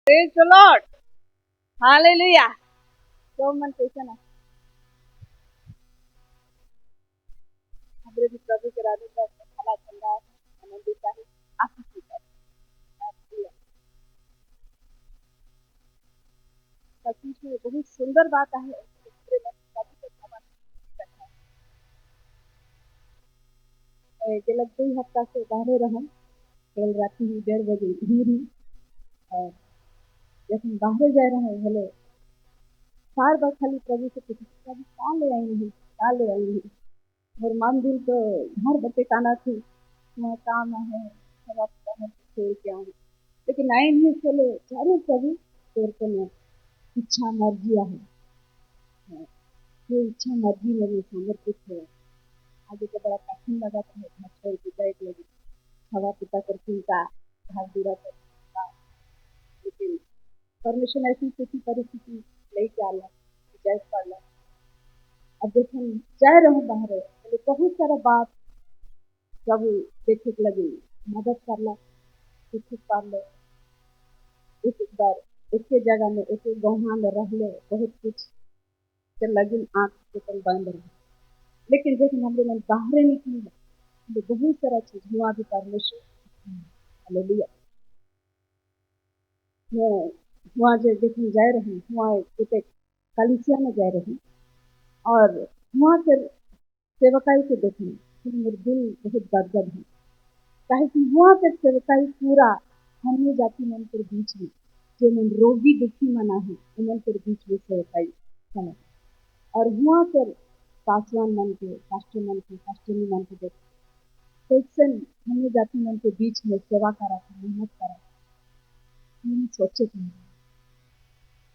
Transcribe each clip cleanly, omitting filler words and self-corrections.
Praise the Lord. Hallelujah. तो मन कैसा ना हमारे भी प्रभु के राधे का भला चल रहा है, आनंदित है, आशीषित है। सचमुच में बहुत सुंदर बात है। दूसरे लोग प्रभु को क्षमा करना है। गलत 2 हफ्ता से बाहर रहा, कल रात ही 1:30 बजे ही और जब हम बाहर जा रहे हैं हेलो बार बार खाली प्रभु से पूछे प्रभु कहाँ ले आएंगे, कहाँ ले आएंगे। और मन दिन तो घर बच्चे काना थी, वहाँ काम है, सब आप छोड़ के आऊँ, लेकिन आए नहीं चलो जरूर प्रभु तोर को ना इच्छा मर्जी है, ये इच्छा मर्जी में समर्पित है। आगे तो बड़ा कठिन लगा था, घर छोड़ के बैठ लगी हवा पिता कर चिंता घर दूरा कर चिंता, लेकिन परमिशन ऐसी किसी परिस्थिति लेके आला जैस पड़ला। अब देखो जा रहा हूँ बाहर तो बहुत सारा बात प्रभु देखे लगी, मदद कर ला, कुछ कर ले, एक बार एक जगह में एक गौहा में रह ले बहुत कुछ के लगी आँख के तल बंद रहे, लेकिन जैसे हम लोग बाहर निकली तो बहुत सारा चीज हुआ भी परमेश्वर हालेलुया। मैं वहाँ जो देखने जा रही हूँ, वहाँ एक कलिसिया में जा रही और वहाँ से सेवकाई को देखने फिर मेरे दिल बहुत गदगद है, कहे कि वहाँ पे सेवकाई पूरा अन्य जाति मन के बीच में जो मन रोगी दुखी मना है उन के बीच में सेवकाई है। और वहाँ पर पासवान मन के पास्टर मन के पास्टरनी मन के देखते कैसे अन्य जाति मन के बीच में सेवा करा था, मेहनत करा था। सोचे थे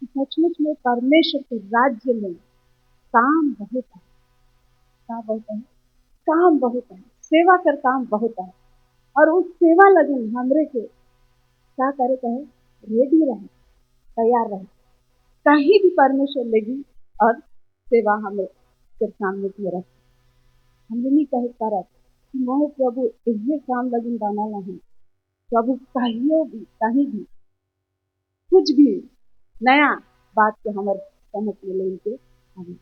सचमुच में परमेश्वर के राज्य में काम बहुत है, क्या बहुत है, काम बहुत है, सेवा कर काम बहुत है। और उस सेवा लगन हमरे के क्या करे कहे रेडी रहे, तैयार रहे, कहीं भी परमेश्वर लगी और सेवा हमें के सामने की रख हमने नहीं कहे करत कि मोह प्रभु इहे काम लगन बना है प्रभु कहीं भी कुछ भी नया बात के हमारे समझ में लेके हमें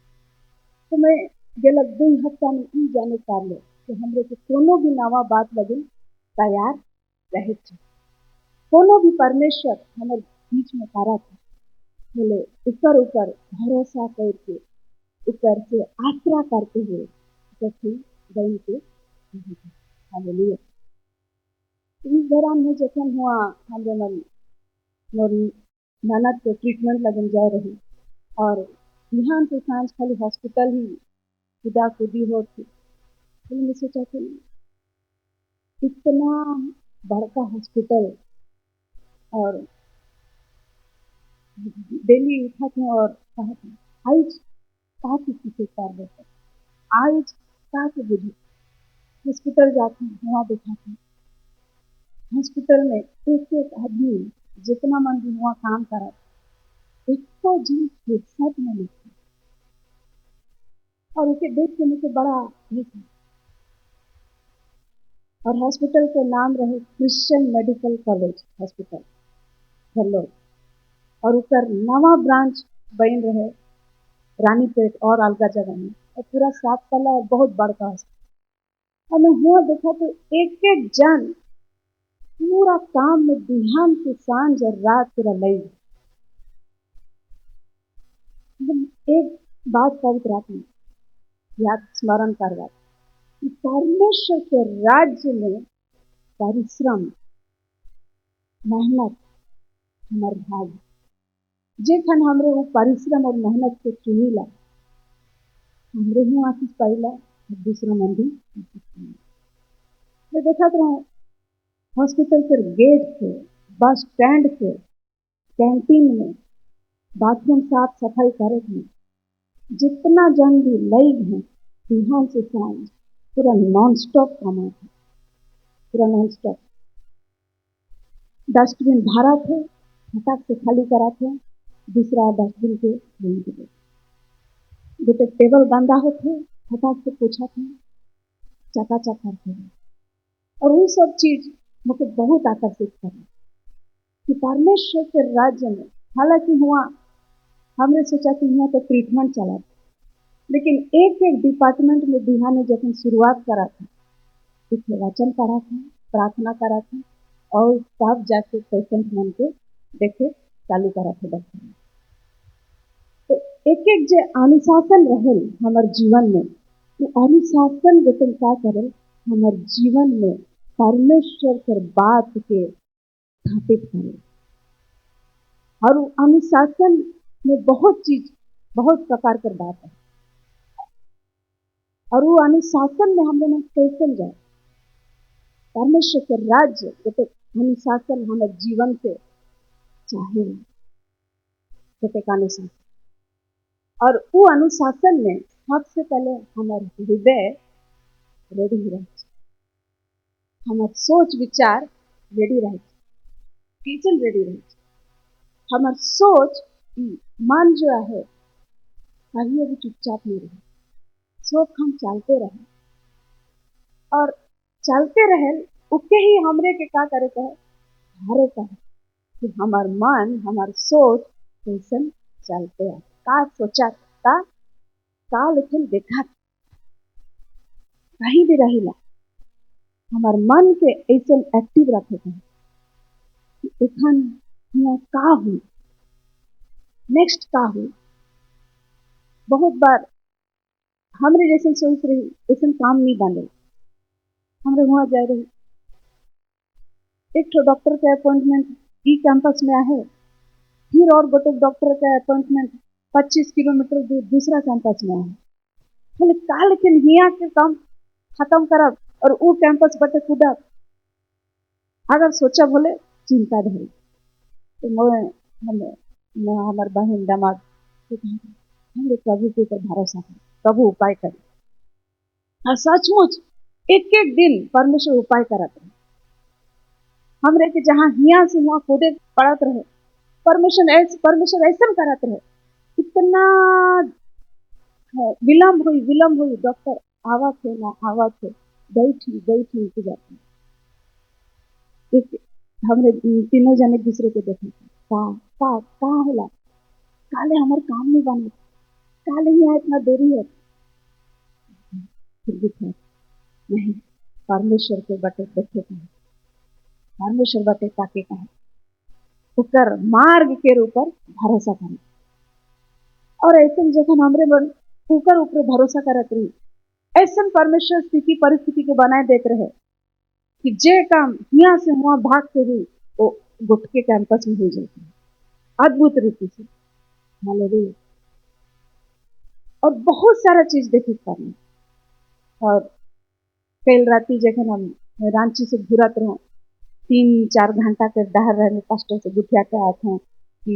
तो मैं गलत 2 हफ्ता में ई जाने पार ले कि हमरे के कोनो भी नवा बात लगन तैयार रहे, कोनो भी परमेश्वर हमारे बीच में करा था बोले ऊपर भरोसा करके ऊपर से आश्रा करते हुए गई के हालेलुया। इस दौरान में जखन हुआ हमरे मन मोर ननद के ट्रीटमेंट लगन जा रही और बिहान से सांझ खाली हॉस्पिटल ही खुदा खुदी हो थी, तो मैंने सोचा कि इतना बड़का हॉस्पिटल और डेली उठा थे और कहा था आज कहा किसी कर देते आज कहा के बुझे हॉस्पिटल जाते हैं वहाँ देखा था हॉस्पिटल में एक आदमी जितना मन भी वहाँ काम करा एक तो जी फुर्सत में लिखा और उसे देख के मुझे बड़ा था। और हॉस्पिटल का नाम रहे Christian medical college hospital hello, और ऊपर नवा ब्रांच बन रहे रानीपेट और अलगा जगह में और पूरा 7 तला बहुत बड़का हॉस्पिटल। और मैं हुआ देखा तो एक एक जन पूरा काम में बिहान से सांझ और रात पूरा लई। एक बात पवित्र आत्मा याद स्मरण करवा कि परमेश्वर के राज्य में परिश्रम मेहनत हमारे भाग जेखन हमरे वो परिश्रम और मेहनत के चुनीला हमरे ही आशीष पाइला दूसरा मन भी मैं देखा था हॉस्पिटल के गेट से बस स्टैंड से कैंटीन में बाथरूम साफ सफाई करे में जितना जन भी लई है बिहान से सांझ पूरा नॉन स्टॉप कमा था, पूरा नॉन स्टॉप डस्टबिन भरा थे फटाक से खाली करा थे दूसरा डस्टबिन के गोटे टेबल गंदा होते फटाक से पूछा थे चकाचक करते और वो सब चीज मुझे बहुत आकर्षित करे कि परमेश्वर के राज्य में, हालांकि हुआ हमने सोचा कि यहाँ तो ट्रीटमेंट चला था, लेकिन एक एक डिपार्टमेंट में बिहा ने जब शुरुआत करा था, इसमें वचन पढ़ा था, प्रार्थना करा था, और तब जाके पेशेंट मन के देखे चालू करा था डॉक्टर। तो एक एक जो अनुशासन रहे हमारे जीवन में, तो अनुशासन जतन क्या करे हमारे जीवन में परमेश्वर के बात के स्थापित करे। और अनुशासन में बहुत चीज, बहुत प्रकार की बात है, और वो अनुशासन में हम लोग कैसे जाए परमेश्वर के राज्य जब अनुशासन हमारे जीवन के चाहे जब अनुशासन। और वो अनुशासन में सबसे पहले हमारे हृदय रेडी रहे, हमारे सोच विचार रेडी रहे, किचन रेडी रहे, हमारे सोच मन जो है कहीं भी चुपचाप नहीं रहे, सोच हम चलते रहे, और चलते रहे उके ही हमरे के क्या करे है हरे का कि हमार मन हमार सोच कैसन चलते हैं, का सोचा का लेकिन देखा कहीं भी रहिला हमार मन के ऐसे एक्टिव रखे थे कि एखन यहाँ का हुई, नेक्स्ट का हुई। बहुत बार हमरे जैसे सोच रही ऐसा काम नहीं बने, हमरे वहां जा रही एक तो डॉक्टर के अपॉइंटमेंट ई कैंपस में आहे, फिर और गोटे डॉक्टर का अपॉइंटमेंट 25 किलोमीटर दूर दूसरा कैंपस में आहे, बोले का लेकिन यहाँ के काम खत्म करब और वो कैंपस बटे कूदब। अगर सोचा बोले चिंता धरी तो मैं हमार बहन दामाद हमरे प्रभु के ऊपर भरोसा कर, प्रभु उपाय करे, और सचमुच एक एक दिन परमेश्वर उपाय करत रहे हमरे के जहाँ हिया से वहाँ कूदे पड़त रहे, परमेश्वर ऐसा करत रहे। इतना विलम्ब हुई डॉक्टर आवा थे ना आवा थे, बैठी उठ जाती एक हमरे तीनों जने दूसरे को देखे का होला काले हमारे काम नहीं बने, काले यहाँ इतना देरी है, फिर भी नहीं परमेश्वर के बटे देखे कहे, परमेश्वर बटे ताके कहे उकर मार्ग के ऊपर भरोसा करे। और ऐसे जखन हमरे ऊपर भरोसा करत रही, ऐसा परमेश्वर स्थिति परिस्थिति के बनाए देख रहे कि जे काम यहाँ से वहां भाग के हुई वो गुटके कैंपस में हो जाती है अद्भुत रीति से। हालेलुया। और बहुत सारा चीज देखे करना। और कल राती जखन हम रांची से घूरत रहो 3-4 घंटा के डहर रहने पास्टर से गुठिया के आते हैं कि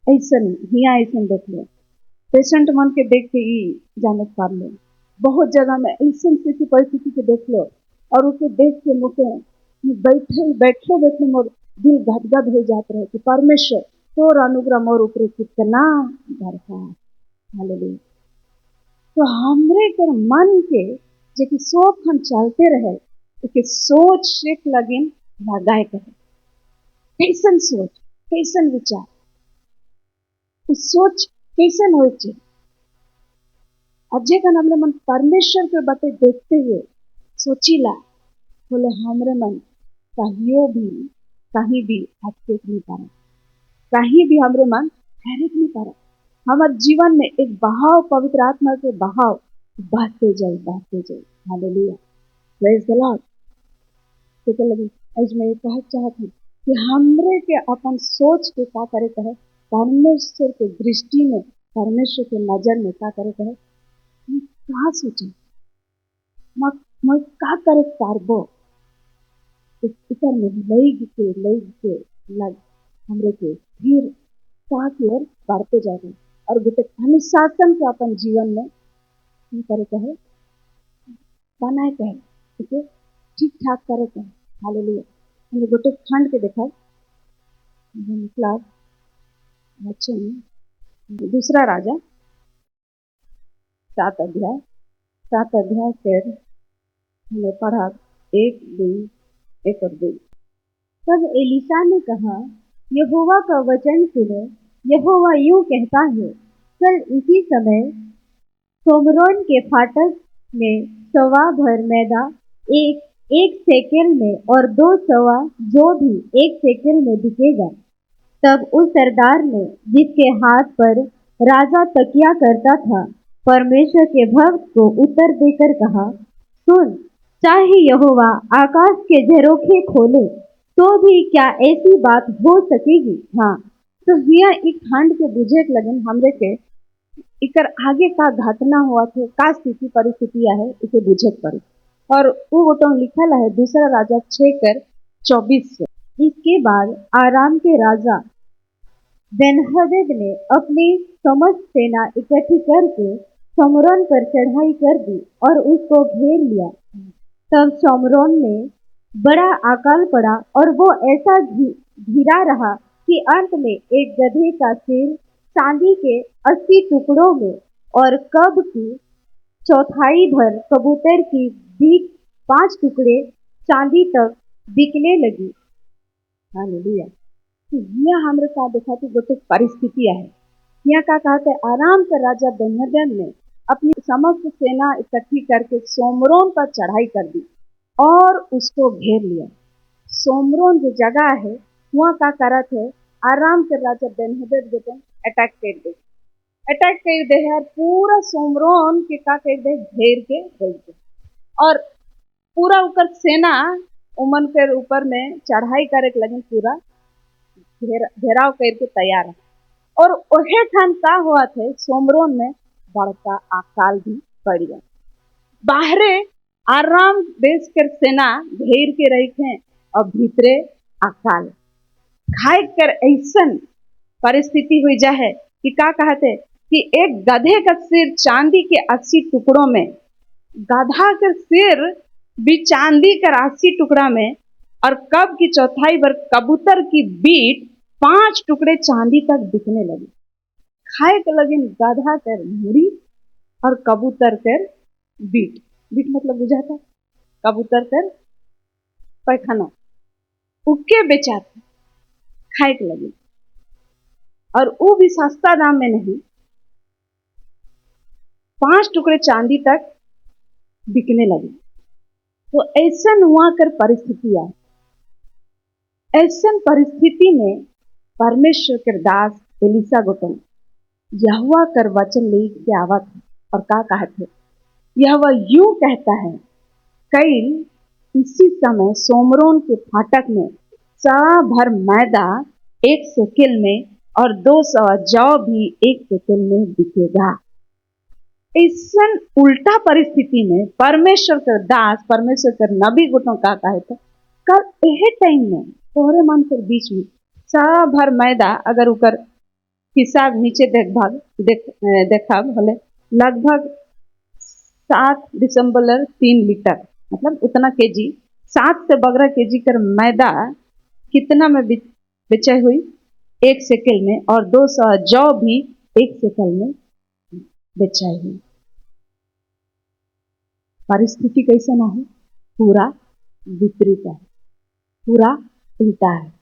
ऐसा हिया ऐसा देख लो, पेशेंट मन के देख के ही जाने पार लो, बहुत जगह में ऐसी स्थिति परिस्थिति के देख लो, और उसे देख के मुझे बैठे मोर दिल गदगद हो जाते रहे कि परमेश्वर तोर अनुग्रह मोर ऊपर कितना भरसा। हालेलुया। तो हमरे के मन के जे कि सोच हम चलते रहे उसके सोच शेख लगिन लगाए करे, कैसन सोच कैसन विचार उस सोच कैसन हो चाहिए। अजय का हमरे मन परमेश्वर के बटे देखते हुए सोचीला बोले हमरे मन कहीं भी अटकेत नहीं पारा, कहीं भी हमरे मन ठहरित नहीं पारा। हमारे जीवन में एक बहाव पवित्र आत्मा के बहाव बहते जाए। Hallelujah, praise the Lord. तो लगी आज मैं कह चाहती कि हमरे के अपन सोच के क्या करे कहे परमेश्वर के दृष्टि में, परमेश्वर के नजर में क्या करे कहे क्या सोचे मैं क्या करे पारबो ऊपर में लग के लग हमरे के फिर क्या की ओर बढ़ते जाए और गोटे अनुशासन के अपन जीवन में करे कहे बनाए कहे उसे ठीक ठाक करे कहे। हालेलुया। हमने गोटे खंड के देखा मतलब वचन दूसरा राजा 7 अध्याय फिर हमें पढ़ा 1 और 2। तब एलीशा ने कहा यहोवा का वचन सुनो। यहोवा यूं कहता है, कल इसी समय सोमरोन के फाटक में सवा भर मैदा एक एक सेकेल में और दो सवा जो भी एक सेकेल में बिकेगा। तब उस सरदार ने, जिसके हाथ पर राजा तकिया करता था, परमेश्वर के भक्त को उत्तर देकर कहा, सुन, चाहे यहोवा आकाश के झरोखे खोले तो भी क्या ऐसी बात हो सकेगी? हाँ, तो हिया एक ठंड के बुझेक लगन हमरे के इकर आगे का घटना हुआ थे, का स्थिति परिस्थितियां है इसे बुझेक पड़ी। और वो गोटों लिखल है दूसरा राजा 6:24 से। इसके बाद आराम के राजा बेन्हदद ने अपनी समस्त सेना इकट्ठी करके सोमरोन पर चढ़ाई कर दी और उसको घेर लिया। तब सोमरोन में बड़ा अकाल पड़ा और वो ऐसा घिरा रहा कि अंत में एक गधे का सिर चांदी के 80 टुकड़ों में और कब की चौथाई भर कबूतर की बीक 5 टुकड़े चांदी तक बिकने लगी। हालेलुया। यह हमरे का दिखाती गोटे परिस्थिति है। यहाँ का कहते आराम से राजा बेन्हदद ने अपनी समस्त सेना इकट्ठी करके सोमरोन पर चढ़ाई कर दी और उसको घेर लिया। सोमरोन जो जगह है वहाँ का करत है, आराम से राजा बेन्हदद जो अटैक कर दे, और पूरा सोमरोन के का कर दे, घेर के रख दे और पूरा ऊपर सेना उमन के ऊपर में चढ़ाई करे के लगे, पूरा घेराव करके तैयार है। और ओहे ठान का हुआ थे, सोमरोन में बड़का अकाल भी पड़ गया। बाहरे आराम देश के सेना घेर के रही थे और भीतरे अकाल खाए कर ऐसन परिस्थिति हुई जाए कि का कहते कि एक गधे का सिर चांदी के 80 टुकड़ों में, गधा का सिर भी चांदी का 80 टुकड़ा में और कब की चौथाई भर कबूतर की बीट 5 टुकड़े चांदी तक बिकने लगे। खाए के लगे गधा कर मुड़ी और कबूतर कर बीट। बीट मतलब बुझाता, कबूतर कर पैखाना उके बेचाते, खाए के लगे और वो भी सस्ता दाम में नहीं, 5 टुकड़े चांदी तक बिकने लगे। तो ऐसा हुआ कर परिस्थिति है। ऐसा परिस्थिति में परमेश्वर के दास एलिसा गोटन यहोवा कर वचन ले के आवत और का कहते, यहोवा यूं कहता है, कल इसी समय सोमरोन के फाटक में सवा भर मैदा 1 सेकेल में और 200 जौ भी 1 सेकेल में बिकेगा। ऐसा उल्टा परिस्थिति में परमेश्वर के दास, परमेश्वर के नबी गुटों का कहते, कल यह टाइम में तोहरे मन के बीच में सवा भर मैदा, अगर उकर हिसाब नीचे देखा बोले लगभग 7.3 लीटर, मतलब उतना केजी, 7 से 12 केजी कर मैदा कितना में बेचे हुई 1 सेकेल में और 200 जौ भी 1 सेकेल में बेचा हुई। परिस्थिति कैसे ना है, पूरा विपरीत है, पूरा उल्टा है।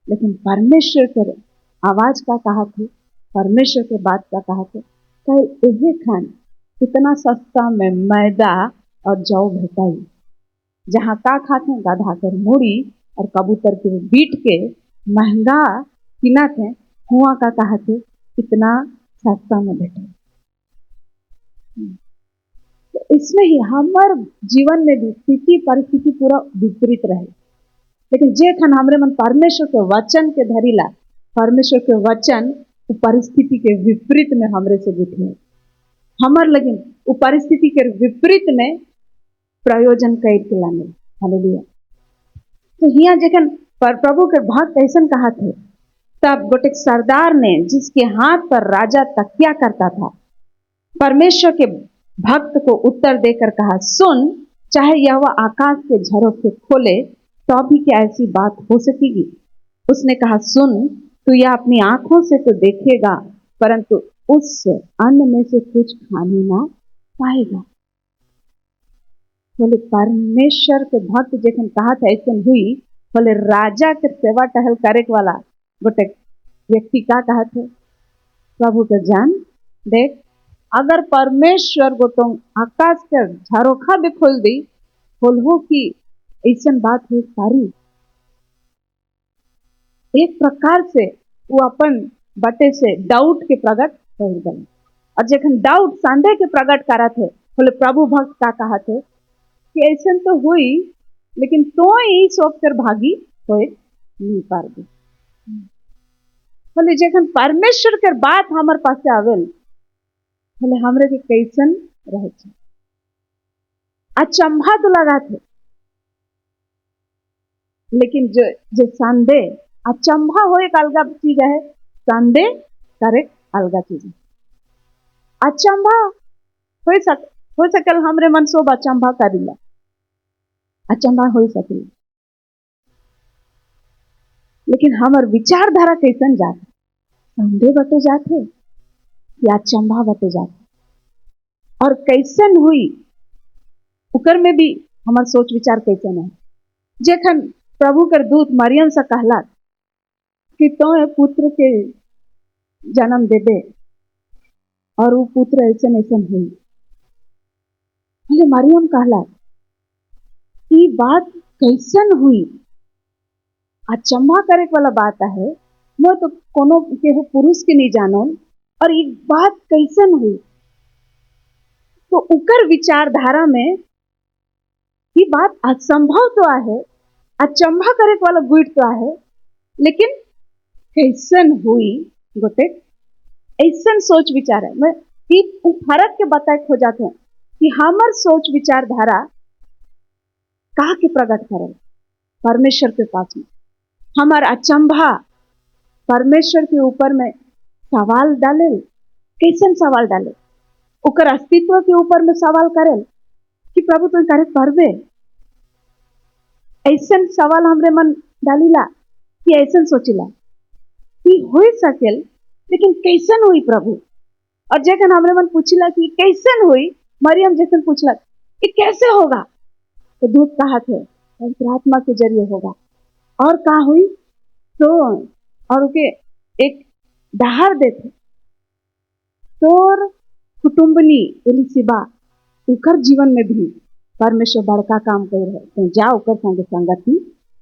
लेकिन परमेश्वर के आवाज का कहा थे, परमेश्वर के बात का कहा थे, कल यह खान कितना सस्ता में मैदा और जौ भेटाई, जहाँ का खाते गधा कर मुड़ी और कबूतर के बीट के महंगा किना थे, हुआ का कहा थे कितना सस्ता में भेटे। तो इसमें ही हमारे जीवन में भी स्थिति परिस्थिति पूरा विपरीत रहे। लेकिन जे खन हमरे मन परमेश्वर के वचन के धरिला, परमेश्वर के वचन परिस्थिति के विपरीत में हमरे से गुथे हमर लगिन वो परिस्थिति के विपरीत में प्रयोजन कर के लाने। हालेलुया। तो हिया जखन प्रभु के भक्त ऐसा कहा थे, तब गोटे सरदार ने, जिसके हाथ पर राजा तकिया करता था, परमेश्वर के भक्त को उत्तर देकर कहा, सुन, चाहे यह वह आकाश के झरोखे खोले तो भी क्या ऐसी बात हो सकेगी? उसने कहा, सुन, तू यह अपनी आंखों से तो देखेगा, परंतु उस अन्न में से कुछ खाने ना पाएगा। बोले परमेश्वर के भक्त जखन कहा था ऐसा हुई, बोले राजा के सेवा टहल करे वाला गोटे व्यक्ति का कहा थे, प्रभु के जान देख, अगर परमेश्वर गोटो आकाश के झरोखा भी खोल दी, खोलहो कि ऐसा बात हो सारी। एक प्रकार से वो अपन बटे से डाउट के प्रकट कर गए, और जखन डाउट संदेह के प्रकट करा थे, बोले प्रभु भक्त का कहा थे कि ऐसा तो हुई, लेकिन तो ही सोच कर भागी हो नहीं पार गई। बोले जखन परमेश्वर के बात हमारे पास आवेल, बोले हमरे के कैसन रहे छे, अचंभा तो लगा थे, लेकिन जो संदेह अचंभा हो एक अलगा चीज है, संदेह करे अलगा चीज है। अचंभा हो सकल हमरे मन सोब अचंभा करिला, अचंभा हो सके, लेकिन हमार विचारधारा कैसन जाते, संदेह बटे जाते या अचंभा बटे जाते, और कैसन हुई उकर में भी हमार सोच विचार कैसन है। जखन प्रभु कर दूत मरियम से कहला कि तो पुत्र के जन्म दे दे, और वो पुत्र ऐसा ऐसा हुई, बोले मरियम कहला ये बात कैसन हुई, अचंभा करे वाला बात है, मैं तो कोनो के पुरुष के नहीं जानो, और ये बात कैसन हुई। तो उकर विचारधारा में ये बात असंभव तो है, अचंभा करे वाला गुट तो है, लेकिन कैसन हुई गोटे ऐसा सोच विचार है। मैं फर्क के बताए खो जाते हैं कि हमार सोच विचारधारा कहा के प्रकट करे परमेश्वर के पास में, हमार अचंभा परमेश्वर के ऊपर में सवाल डाले, कैसन सवाल डाले, उकर अस्तित्व के ऊपर में सवाल करे कि प्रभु तुम करे परबे, ऐसा सवाल हमरे मन डालीला कि ऐसा सोचिला कि हो सकेल, लेकिन कैसन हुई प्रभु। और जखन हमरे मन पूछला कि कैसन हुई, मरियम जैसन पूछला ये कैसे होगा, तो दूत कहा थे पवित्र आत्मा के जरिए होगा। और कहा हुई तो और के एक डहार देते, तोर कुटुंबनी एलिसिबा उकर जीवन में भी परमेश्वर बड़का काम कर रहे, तो जाओ कर संग संगति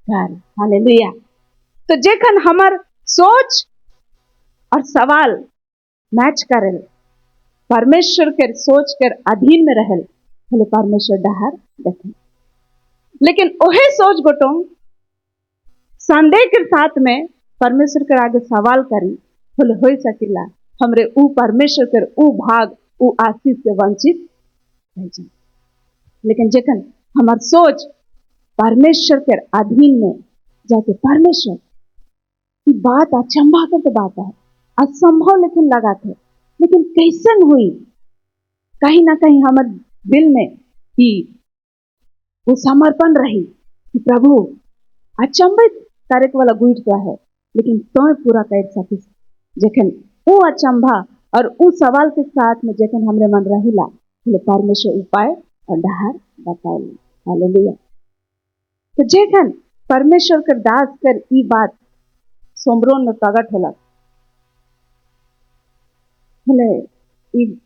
कर। हालेलुया। तो जखन हमार सोच और सवाल मैच करे, परमेश्वर के सोच कर अधीन में रहे, बोले परमेश्वर डहार देखे। लेकिन ओहे सोच गोटो संदेह के साथ में परमेश्वर के आगे सवाल करी, बोले हो सकेला हमरे ऊ परमेश्वर के ऊ भाग ऊ आशीष से वंचित रह जाए। लेकिन जखन हमार सोच परमेश्वर के अधीन में जाके, परमेश्वर की बात अचंभा कर तो बात है, असंभव लेकिन लगा थे, लेकिन कैसन हुई, कहीं ना कहीं हमारे दिल में कि वो समर्पण रही कि प्रभु अचंभित करे वाला गुट तो है, लेकिन तो पूरा कर सके। जखन वो अचंभा और वो सवाल के साथ में जखन हमरे मन रहिला, परमेश्वर उपाय और डहार बताए। हालेलुया। तो जखन परमेश्वर के दास कर ई बात सोमरोन में प्रकट होला,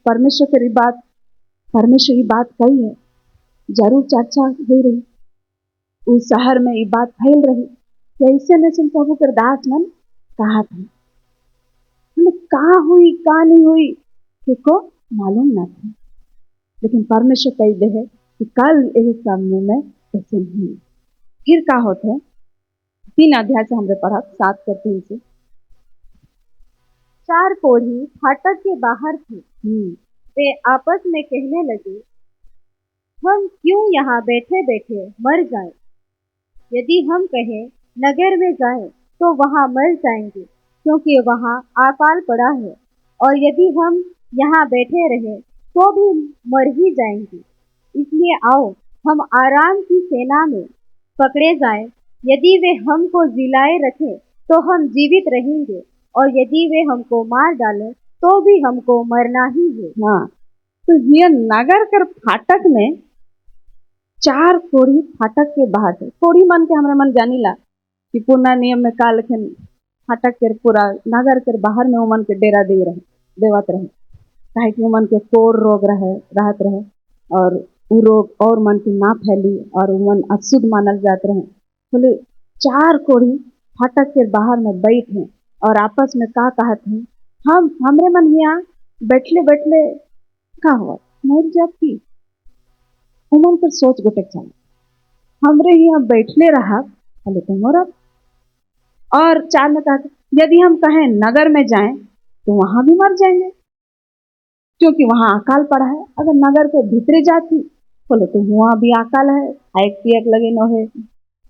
परमेश्वर की बात, परमेश्वर की बात कही है, जरूर चर्चा हो रही, उस शहर में ये बात फैल रही, कैसे न प्रभु के दास मन कहा था, कहा हुई कहा नहीं हुई को मालूम न था, लेकिन परमेश्वर कही दे है कि कल यही सामने में ऐसे नहीं। फिर का होते 3 अध्याय से हमरे पढ़ा 7 कर 3 से। 4 कोढ़ी फाटक के बाहर थे, वे आपस में कहने लगे, हम क्यों यहाँ बैठे बैठे मर जाएं? यदि हम कहें नगर में जाएं तो वहाँ मर जाएंगे, क्योंकि वहाँ अकाल पड़ा है, और यदि हम यहाँ बैठे रहे तो भी मर ही जाएंगे। इसलिए आओ हम आराम की सेना में पकड़े जाएं। यदि वे हमको जिलाए रखें तो हम जीवित रहेंगे, और यदि वे हमको मार डालें तो भी हमको मरना ही है। हाँ, तो ये नगर कर फाटक में 4 कोढ़ी फाटक के बाहर थे। कोढ़ी मन के हमारे मन जानीला कि पुना नियम में काल खन फाटक के पूरा नगर के बाहर में उमन के डेरा दे रहे देवत रहे, काहे कि उमन के कोर रोग रहे रहत रहे और उ रोग और मन की ना फैली और उमन अशुद्ध मानल जात रहे। बोले 4 कोढ़ी फाटक के बाहर में बैठे और आपस में का कहत हैं, हम हमरे मन यहाँ बैठले बैठले का हुआ मर जात की। उमन पर सोच गोटेक चल हमरे यहाँ बैठले रहा बोले तो मरब। और 4 में कहा यदि हम कहें नगर में जाएं तो वहां भी मर जाएंगे क्योंकि वहां अकाल पड़ा है। अगर नगर के भीतरे जाती बोले तो वहां भी अकाल है, आयक पियक लगे न है,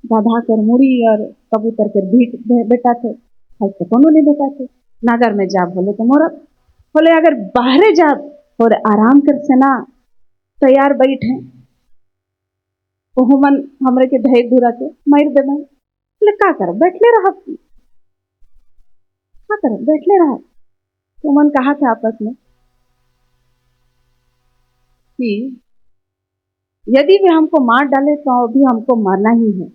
गधा कर मुड़ी और कबूतर के भीट बेटा थे, तो कोनो नहीं बेटा थे। नगर में जाब बोले तो मोरब। बोले अगर बाहरे जाब और आराम कर सेना तैयार बैठे तो मन हमरे के ढेर धुरा के मार दे। बोले का कर बैठले रहा, क्या कर बैठले रहा। तो मन कहा था आपस में कि यदि वे हमको मार डाले तो भी हमको मरना ही है।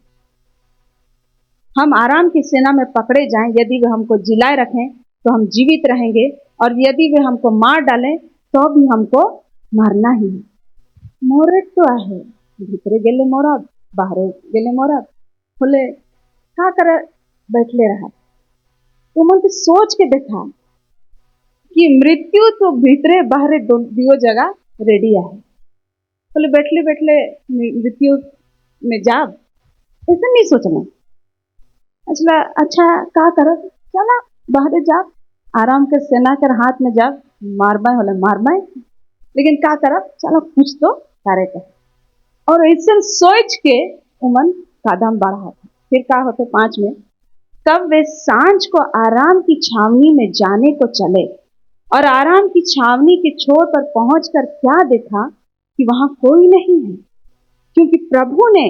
हम आराम की सेना में पकड़े जाएं, यदि वे हमको जिलाए रखें तो हम जीवित रहेंगे, और यदि वे हमको मार डालें तो भी हमको मरना ही है। मोरे तो आहे भीतरे गेले मोरब, बाहरे गेले मोरब। बोले का करे बैठले रहा। तो मन सोच के देखा कि मृत्यु तो भीतरे बाहरे दियो जगह रेडी है। बोले बैठले बैठले मृत्यु में जाब ऐसा नहीं सोचना। अच्छा का कर चला बाहर जाब आराम कर सेना कर हाथ में जाब मारबाए होले मारबाए, लेकिन का करब चलो कुछ तो करे कर। और ऐसा सोच के उमन कदम बढ़ा था। फिर का होते 5 में तब वे सांझ को आराम की छावनी में जाने को चले, और आराम की छावनी के छोर पर पहुंचकर क्या देखा कि वहां कोई नहीं है, क्योंकि प्रभु ने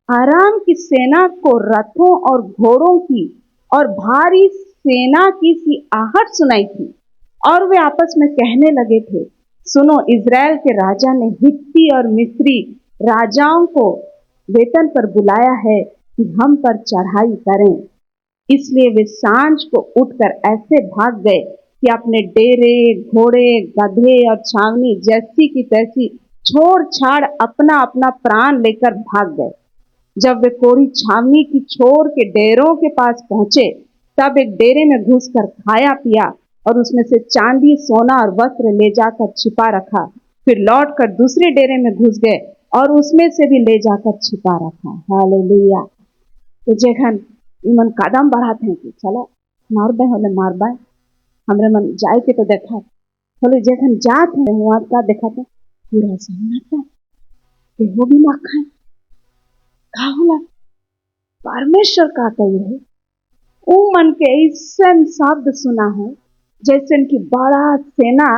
आराम की सेना को रथों और घोड़ों की और भारी सेना की सी आहट सुनाई थी। और वे आपस में कहने लगे थे, सुनो इज़राइल के राजा ने हित्ती और मिस्री राजाओं को वेतन पर बुलाया है कि हम पर चढ़ाई करें। इसलिए वे सांझ को उठकर ऐसे भाग गए कि अपने डेरे घोड़े गधे और छावनी जैसी की तैसी छोड़ छाड़ अपना अपना प्राण लेकर भाग गए। जब वे कोरी छावनी की छोर के डेरों के पास पहुंचे तब एक डेरे में घुसकर खाया पिया और उसमें से चांदी सोना और वस्त्र ले जाकर छिपा रखा। फिर लौटकर दूसरे डेरे में घुस गए और उसमें से भी ले जाकर छिपा रखा। हालेलुया। तो जखन इमन कदम बढ़ाते हैं कि चलो मारबे होले मारबे, हमरे मन जाए के तो देखा बोले जखन जात है वहां का देखा तो पूरा सन्नाटा वो भी ना खाए का होला। परमेश्वर का कही है वो मन के ऐसा शब्द सुना है जैसे कि बड़ा सेना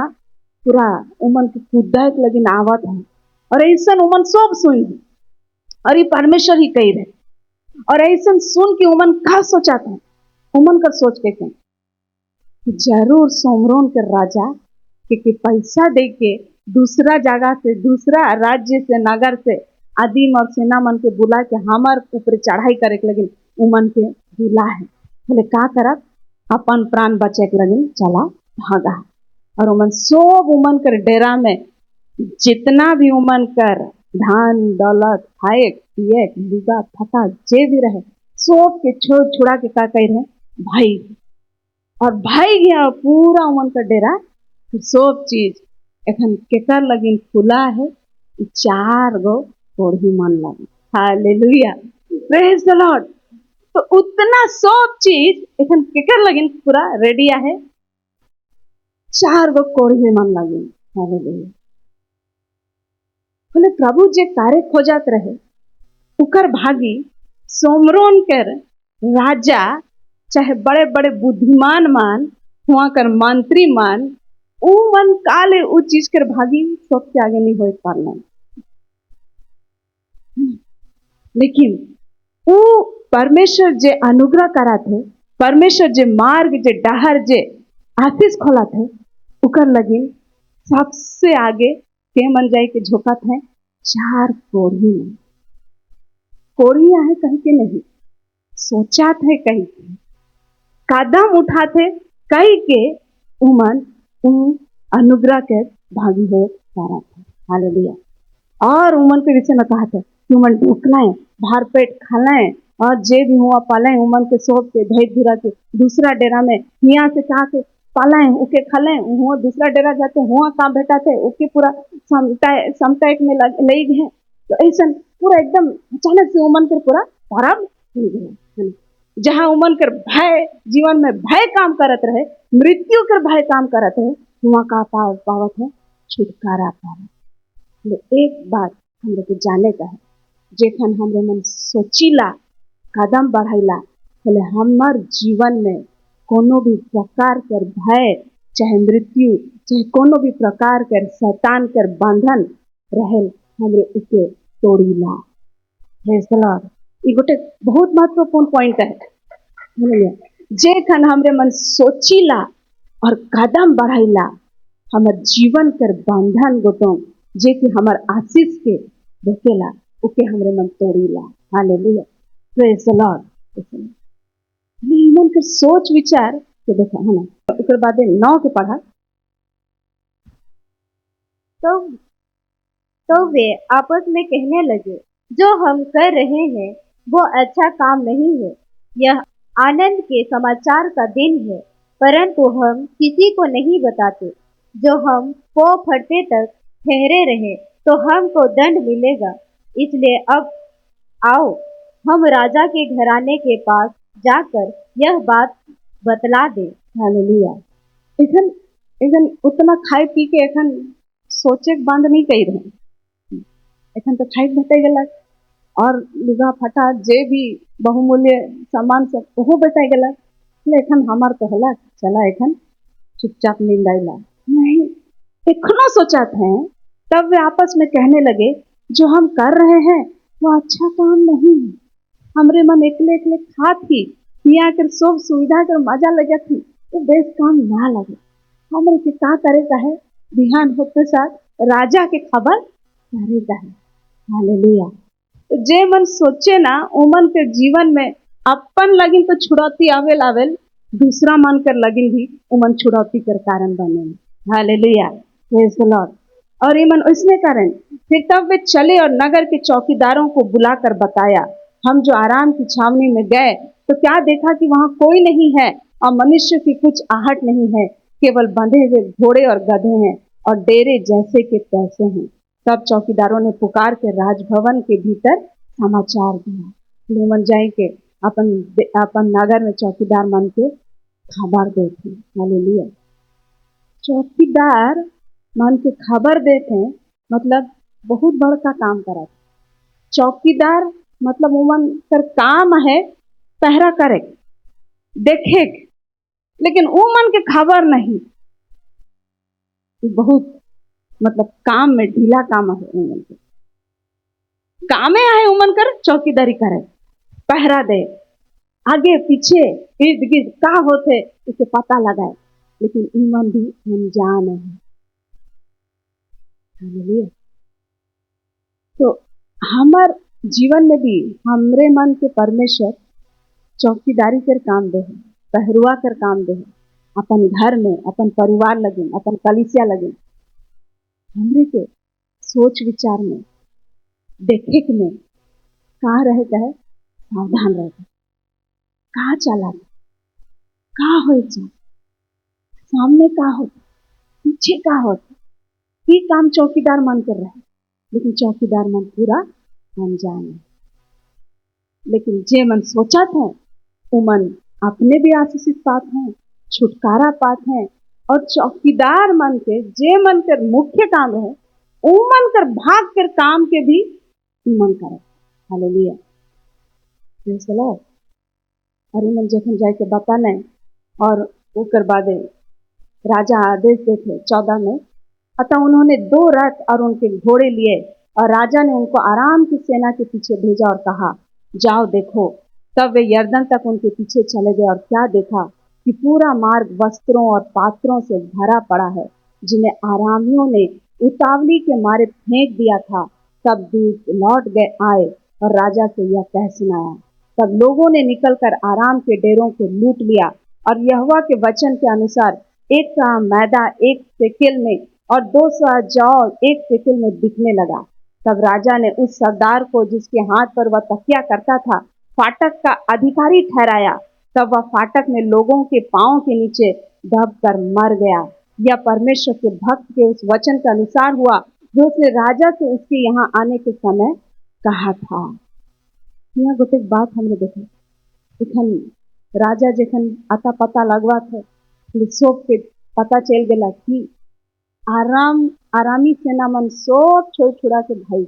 पूरा उमन के कुदायक लगी आवत है, और ऐसा उमन सब सुन और ये परमेश्वर ही कही रहे। और ऐसा सुन के उमन का सोचा था, उमन का सोच के कि जरूर सोमरोन के राजा के पैसा दे के दूसरा जगह से दूसरा राज्य से नगर से आदिम और सेना मन के बुला के हमार ऊपर चढ़ाई करे के लगिन उमन के बुला है। बोले का करब अपन प्राण बचे के लगिन चला भागा। और उमन सब उमन कर डेरा में जितना भी उमन कर धान दौलत खाए पिए लुगा फटा जे भी रहे सब के छोड़ छुड़ा के का कह रहे भाई। और भाई गया पूरा उमन का डेरा सब चीज एखन केकर लगिन खुला है 4 गो कोढ़ी मन लगी। Hallelujah praise the Lord. तो उतना सब चीज एखन केकर लगिन पूरा रेडी है 4 गो कोढ़ी मन लगी। हालेलुया। बोले प्रभु जे कार्य खोजत रहे उकर भागी सोमरोन कर राजा चाहे बड़े बड़े बुद्धिमान मान हुआ कर मंत्री मान उ मन काले उ चीज कर भागी सबके आगे नहीं हो पाना। लेकिन उ परमेश्वर जे अनुग्रह करा थे, परमेश्वर जे मार्ग जे डहर जे आशीष खोला थे उकर लगी सबसे आगे के मन जाए के झोंकत है 4 कोढ़ी। कोढ़िया है कहीं के नहीं सोचा थे कही के कदम उठा थे कही के उमन अनुग्रह के भागी हो सारा थे। हालेलुया। और उमन के विषय में कहा था कि उमन ढुकलाएं भार पेट खालाएं और जे भी हुआ पालाएं उमन के सोप के भेद धुरा के दूसरा डेरा में हिया से कहा के पालाएं उके खालाएं हुआ दूसरा डेरा जाते हुआ काम भेटा थे उके पूरा समटाइट में ले गए। तो ऐसा पूरा एकदम अचानक से उमन कर पूरा भरम हो गया। जहाँ उमन कर भय जीवन में भय काम करत रहे मृत्यु कर भय काम करत रहे हुआ का पावत है छुटकारा पावत। एक बात हम लोग जाने का है जेखन हमरे मन सोचिला कदम बढ़ाइला बोले हमार जीवन में कोनो भी प्रकार कर भय चाहे मृत्यु चाहे कोनो भी प्रकार कर शैतान कर बंधन रहे हमरे उके तोड़ीला। Praise the Lord. ये गोटे बहुत महत्वपूर्ण पॉइंट है। जेखन हमरे मन सोचिला और कदम बढ़ाइला हमर जीवन कर बंधन गोटों जे कि हमार आशीष के रोकेला उके हमरे मन तोड़ीला। हालेलुया। Praise the Lord. मन के सोच विचार के देखा है ना उकर बाद 9 के पढ़ा तो वे आपस में कहने लगे जो हम कर रहे हैं वो अच्छा काम नहीं है। यह आनंद के समाचार का दिन है परंतु हम किसी को नहीं बताते। जो हम पौ फटते तक ठहरे रहे तो हमको दंड मिलेगा। इसलिए अब आओ हम राजा के घराने के पास जाकर यह बात बतला दे। हालेलुया। एखन उतना खाए पी के एखन सोचे बंद नहीं कही रहे एखन तो खाए भेटे गलक और लुगा फटा जे भी बहुमूल्य सामान सब वो बेटा गलक एखन हमार तो हलक चला एखन चुपचाप निंदाइला नहीं एखनो सोचत हैं। तब वे आपस में कहने लगे जो हम कर रहे हैं वो अच्छा काम नहीं है। हमरे मन एकले एकले खात ही पिया कर सब सुविधा कर मजा लगे थी वो बेस काम ना लगे। हमरे के का करे का है बिहान होते साथ राजा के खबर करे का है। हालेलुया। तो जे मन सोचे ना उमन के जीवन में अपन लगिन तो छुड़ौती आवेल दूसरा मन कर लगिन भी उमन छुड़ौती कर कारण बने। हालेलुया। Praise the Lord. और ये मन उसने कारण फिर तब वे चले और नगर के चौकीदारों को बुलाकर बताया हम जो आराम की छावनी में गए तो क्या देखा कि वहां कोई नहीं है और मनुष्य की कुछ आहट नहीं है केवल बंधे हुए घोड़े और गधे हैं और डेरे जैसे के पैसे हैं। तब चौकीदारों ने पुकार के राजभवन के भीतर समाचार दिया। लेमन जाए के अपन नगर में चौकीदार मन के खबर देते। हालेलुया। चौकीदार मन के खबर देते मतलब बहुत बड़का काम करा। चौकीदार मतलब उमन कर काम है पहरा करे देखे लेकिन उमन के खबर नहीं बहुत मतलब काम में ढीला काम है उमन के कामे है उमन कर चौकीदारी करे पहरा दे आगे पीछे इर्द गिर्द का होते उसे पता लगाए लेकिन उमन भी अनजान है। हालेलुया। तो हमार जीवन में भी हमरे मन के परमेश्वर चौकीदारी कर काम दे पहरुआ कर काम दे अपन घर में अपन परिवार लगे अपन कलिसिया लगे हमरे के सोच विचार में देखे के में कहाँ रहे का है सावधान रहे कहाँ चला का हो सामने का होता पीछे का होता ये काम चौकीदार मन कर रहे लेकिन चौकीदार मन पूरा अनजान है। लेकिन जे मन सोचा था वो मन अपने भी आशीषित पात हैं छुटकारा पात हैं और चौकीदार मन के जे मन कर मुख्य काम रहे वो मन कर भाग कर काम के भी मन करे। हालेलुया। Praise the Lord. और मन जखन जाके बताने और ओकर बादे राजा आदेश देते 14 में अतः उन्होंने 2 रथ और उनके घोड़े लिए और राजा ने उनको आराम की सेना के पीछे भेजा और कहा जाओ देखो। तब वे यर्दन तक उनके पीछे चले गए और क्या देखा कि पूरा मार्ग वस्त्रों और पात्रों से भरा पड़ा है जिन्हें आरामियों ने उतावली के मारे फेंक दिया था। तब दूत लौट गए आए और राजा से यह कह सुनाया तब लोगों ने निकलकर आराम के डेरों को लूट लिया और यहोवा के वचन के अनुसार 100 मैदा 1 शेकेल में और 200 जौ 1 शेकेल में बिकने लगा। तब राजा ने उस सरदार को जिसके हाथ पर वह तकिया करता था फाटक का अधिकारी ठहराया। तब वह फाटक में लोगों के पांव के नीचे दब कर मर गया। यह परमेश्वर के भक्त के उस वचन के अनुसार हुआ जो उसने राजा से उसके यहाँ आने के समय कहा था। यहाँ गोटे बात हमने देखा, इखन राजा जखन आता पता लगवा थे सब के पता चल गया कि आरामी सेना मन सब छोड़ छुड़ा के भाई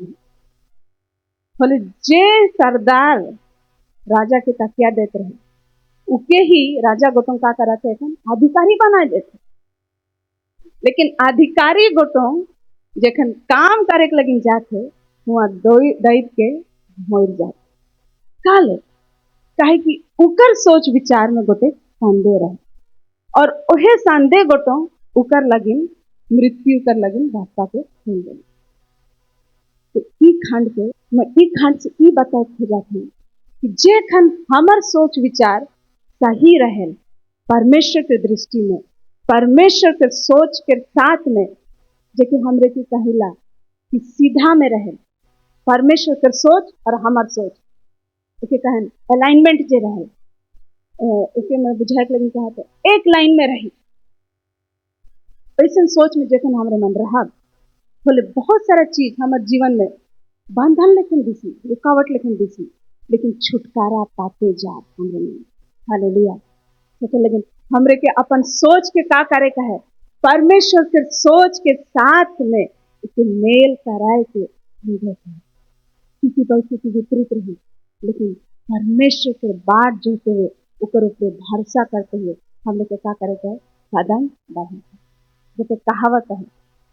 बोले जे सरदार राजा के तकिया देते रहे उके ही राजा गोटों का कराते थे अधिकारी बना देते। लेकिन अधिकारी गोटों जखन काम करे के लगिन जाते वहाँ दैव के मर जाते काले काहे कि उकर सोच विचार में गोटे संदेह रहे और ओहे संदेह गोटों उकर लगिन मृत्यु कर लगिन रास्ता के खुल गई। तो ई खंड के मैं ई खंड से ई बता जाती हूँ कि जे खन हमर सोच विचार सही रहे परमेश्वर के दृष्टि में परमेश्वर के सोच के साथ में जेकि हमरे की कहिला कि सीधा में रहे परमेश्वर के सोच और हमार सोच ओके कहन अलाइनमेंट जे रहे ओके मैं बुझाए लगी कहा तो एक लाइन में रही ऐसा सोच में जखन हमरे मन रहा बोले बहुत सारा चीज हमारे जीवन में बंधन लेकिन दिसी रुकावट लेकिन दिसी लेकिन छुटकारा पाते जा हमरे में हालेलुया। लेकिन हमरे के अपन सोच के का करे का है परमेश्वर के सोच के साथ में इसे मेल कराए के किसी परिस्थिति विपरीत रही लेकिन परमेश्वर के बात जोते हुए ऊपर ऊपर भरोसा करते हुए हमने के का करे का कदम बढ़े। जैसे कहावत है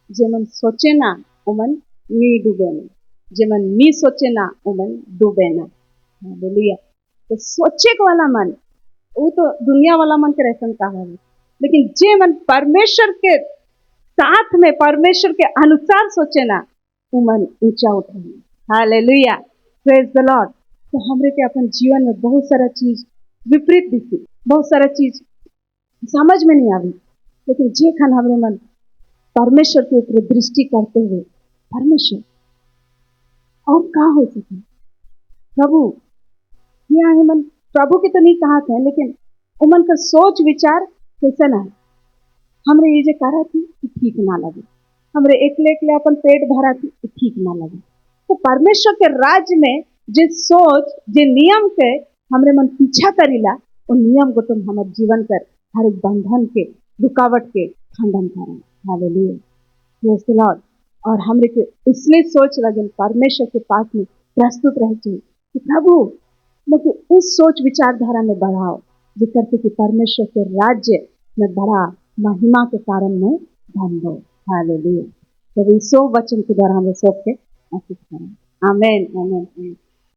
जेमन सोचे ना उमन नी डूबे ना जेमन नी सोचे ना उमन डूबे ना। हालेलुया। तो सोचे वाला मन वो तो दुनिया वाला मन के रहसन कहावत लेकिन जे मन परमेश्वर के साथ में परमेश्वर के अनुसार सोचे ना वो मन ऊंचा उठे। Hallelujah, praise the Lord. तो हमरे के अपन जीवन में बहुत सारा चीज विपरीत दिखी बहुत सारा चीज समझ में नहीं आवी लेकिन जे खन हमरे मन परमेश्वर के ऊपर दृष्टि करते हुए परमेश्वर और का हो सके प्रभु यहाँ है मन प्रभु की तो नहीं कहा थे लेकिन उमन का सोच विचार कैसे ना है हमरे ये जे करा थी ठीक ना लगे हमरे एकले अपन पेट भरा थी ठीक ना लगे। तो परमेश्वर के राज्य में जे सोच जे नियम के हमरे मन पीछा करीला वो नियम को तुम हमारे जीवन कर हर एक बंधन के रुकावट के खंडन करें। Hallelujah, praise the Lord. और हमरे के इसलिए सोच लगे परमेश्वर के पास में प्रस्तुत रह चाहिए कि प्रभु मुझे उस सोच विचारधारा में बढ़ाओ जो करके कि परमेश्वर के राज्य में बड़ा महिमा के कारण में धन हो। हालेलुया। तो सो वचन के द्वारा हम सब के आशीष करें। आमीन आमीन।